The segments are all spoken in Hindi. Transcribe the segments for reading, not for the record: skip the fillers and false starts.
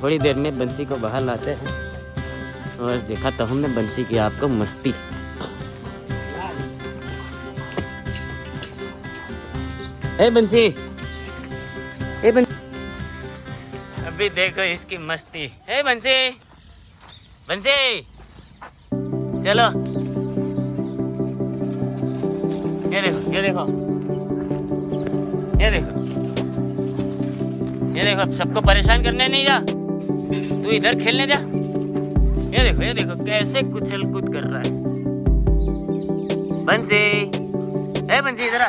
थोड़ी देर में बंसी को बाहर लाते हैं और दिखाता हूँ मैं बंसी की आपको मस्ती। ए बंसी, ए बंसी, अभी देखो इसकी मस्ती। ए बंसी, बंसी चलो, ये देखो, ये देखो, ये देखो, ये देखो, सबको परेशान करने नहीं जा, तू इधर खेलने जा। ये देखो कैसे कुचल कूद कर रहा है। बंसी, ए बंसी इधर आ,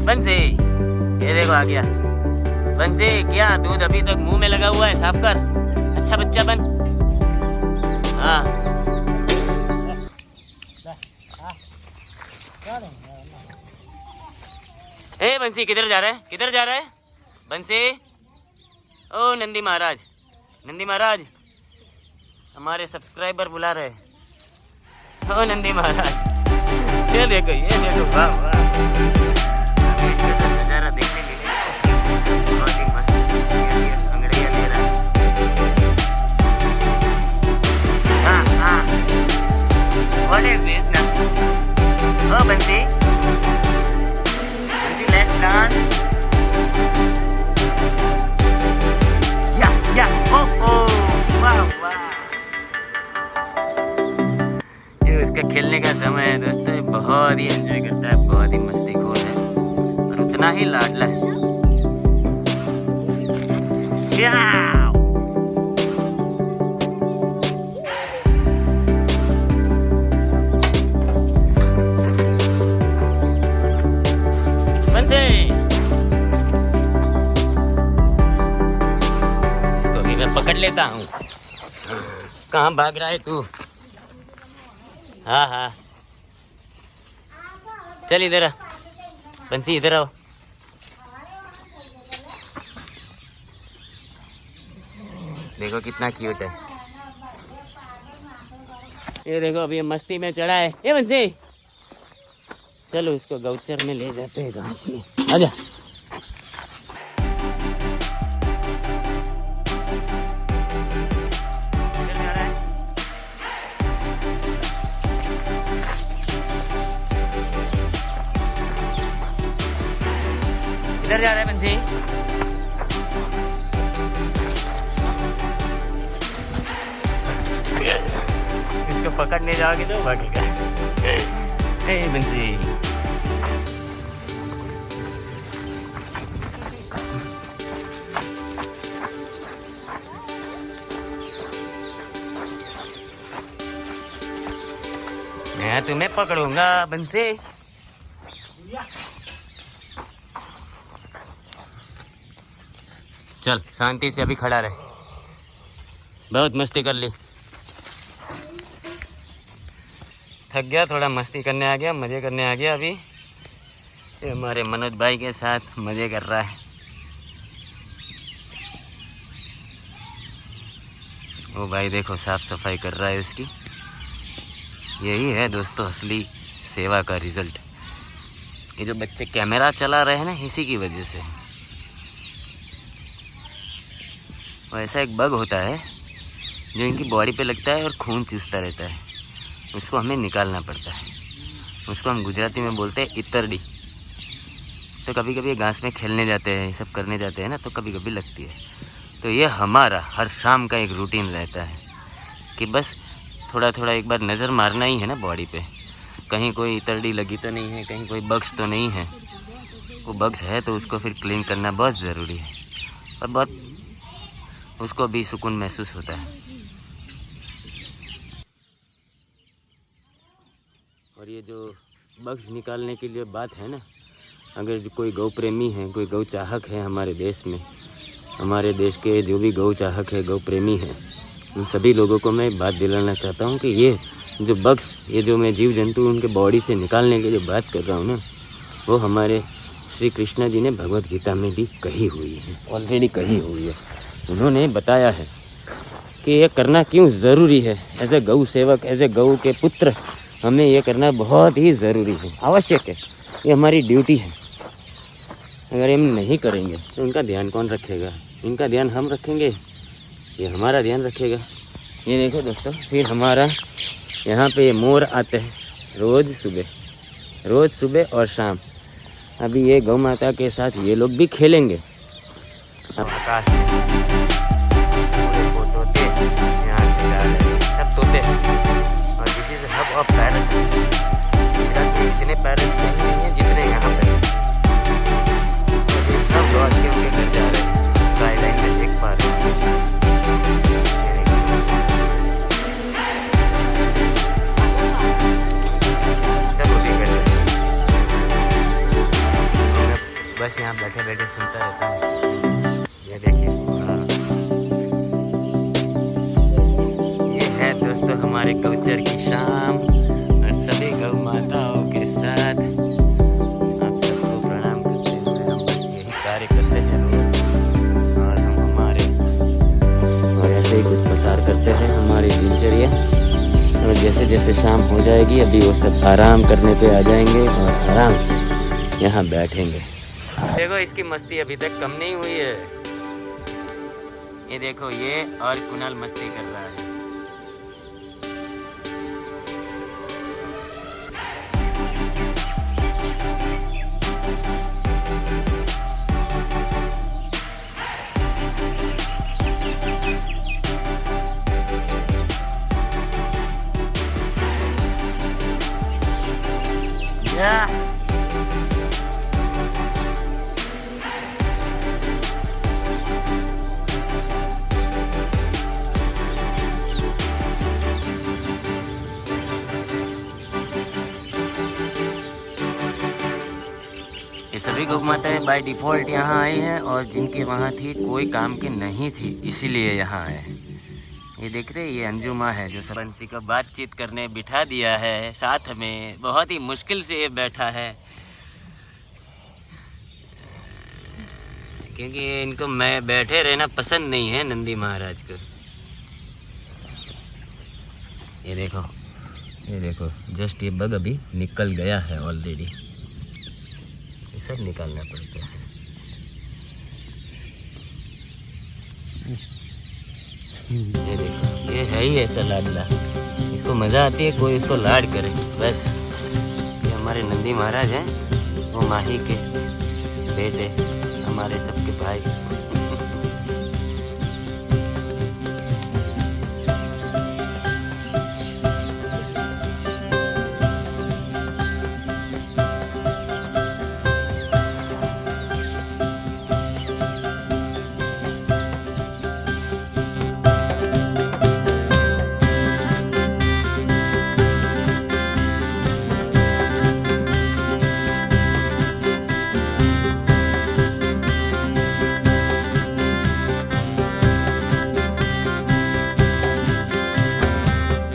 बंसी, ये देखो आ गया। बंसी क्या दूध अभी तक मुंह में लगा हुआ है, साफ कर, अच्छा बच्चा बन। हाँ ए बंसी किधर जा रहा है, किधर जा रहा है बंसी? ओ नंदी महाराज, नंदी महाराज हमारे सब्सक्राइबर बुला रहे हैं। ओ नंदी महाराज ये देखो, ये देखो, वाह वाह, नजारा देखने के लिए बहुत ही मस्त अंगड़िया ले रहा है। हाँ हाँ, व्हाट इज दिस ना? ओ बंसी, बंसी लेट्स डांस। या ओहो, वाह वाह, ये उसका खेलने का समय है दोस्तों। बहुत ही एंजॉय करता है, बहुत ही मस्तीखोर है और उतना ही लाडला है। इसको भी मैं पकड़ लेता हूँ। कहाँ भाग रहा है तू? हाँ हाँ, चल इधर आ बंसी, इधर आओ। देखो कितना क्यूट है। ये देखो अभी ये मस्ती में चढ़ा है। ये बंसी चलो इसको गौचर में ले जाते हैं, घास में। आजा। इधर जा रहा है बंसी। इसको पकड़ने जाओगे तो भागेगा। हे बंसी, मैं तुम्हें पकड़ूंगा बंसी। चल शांति से अभी खड़ा रहे, बहुत मस्ती कर ली, थक गया, थोड़ा मस्ती करने आ गया, मज़े करने आ गया। अभी ये हमारे मनोज भाई के साथ मज़े कर रहा है। वो भाई देखो साफ सफाई कर रहा है उसकी। यही है दोस्तों असली सेवा का रिजल्ट। ये जो बच्चे कैमरा चला रहे हैं ना, इसी की वजह से। और ऐसा एक बग होता है जो इनकी बॉडी पे लगता है और खून चूसता रहता है, उसको हमें निकालना पड़ता है। उसको हम गुजराती में बोलते हैं इतरडी। तो कभी कभी घास में खेलने जाते हैं, ये सब करने जाते हैं ना, तो कभी कभी लगती है। तो ये हमारा हर शाम का एक रूटीन रहता है कि बस थोड़ा थोड़ा एक बार नज़र मारना ही है ना बॉडी पे, कहीं कोई इतरडी लगी तो नहीं है, कहीं कोई बग्स तो नहीं है। वो बग्स है तो उसको फिर क्लीन करना बहुत ज़रूरी है और बहुत उसको भी सुकून महसूस होता है। और ये जो बग्स निकालने के लिए बात है ना, अगर जो कोई गौ प्रेमी है, कोई गौ चाहक है हमारे देश में, हमारे देश के जो भी गौ चाहक है, गौ प्रेमी है, उन सभी लोगों को मैं बात दिलाना चाहता हूँ कि ये जो बग्स, ये जो मैं जीव जंतु उनके बॉडी से निकालने की जो बात कर रहा हूँ ना, वो हमारे श्री कृष्ण जी ने भगवत गीता में भी कही हुई है, ऑलरेडी कही हुई है। उन्होंने बताया है कि ये करना क्यों ज़रूरी है। एज ए गौ सेवक, एज ए गौ के पुत्र, हमें ये करना बहुत ही ज़रूरी है, आवश्यक है, ये हमारी ड्यूटी है। अगर हम नहीं करेंगे तो उनका ध्यान कौन रखेगा? इनका ध्यान हम रखेंगे, ये हमारा ध्यान रखेगा। ये देखो दोस्तों, फिर हमारा यहाँ पे ये मोर आते हैं रोज़ सुबह और शाम। अभी ये गौ माता के साथ ये लोग भी खेलेंगे। आकाश में तोते यहाँ से जा रहे हैं, सब तोते। और this is hub of parrot. इतने पैरट नहीं हैं जितने यहाँ पे। सब लौट के उनके घर जा रहे हैं। स्काई लाइन में देख पा रहे हैं। बस यहाँ बैठे बैठे सुनता रहता हूँ। ये देखिए, ये है दोस्तों हमारे कल्चर की शाम। और सभी गौ माताओं के साथ आप सबको प्रणाम करते हुए हम बस यही कार्य करते हैं रोज। और हम हमारे और ऐसे ही कुछ प्रसार करते हैं हमारी दिनचर्या। और जैसे जैसे शाम हो जाएगी, अभी वो सब आराम करने पे आ जाएंगे और आराम से यहाँ बैठेंगे। देखो इसकी मस्ती अभी तक कम नहीं हुई है। ये देखो, ये और कुणाल मस्ती कर रहा है। ये सभी गौ माताएं बाय डिफ़ॉल्ट यहाँ आई हैं और जिनकी वहाँ थी कोई काम की नहीं थी, इसीलिए यहाँ आए। ये देख रहे, ये अंजुमा है जो सरपंची को बातचीत करने बिठा दिया है साथ में। बहुत ही मुश्किल से ये बैठा है क्योंकि इनको मैं बैठे रहना पसंद नहीं है, नंदी महाराज को। ये देखो जस्ट ये बग अभी निकल गया है ऑलरेडी। ये सब निकालना पड़ता है। ये देखो, ये है ही ऐसा लाडला, इसको मज़ा आती है कोई इसको लाड करे बस। ये हमारे नंदी महाराज हैं, वो माही के बेटे, हमारे सबके भाई।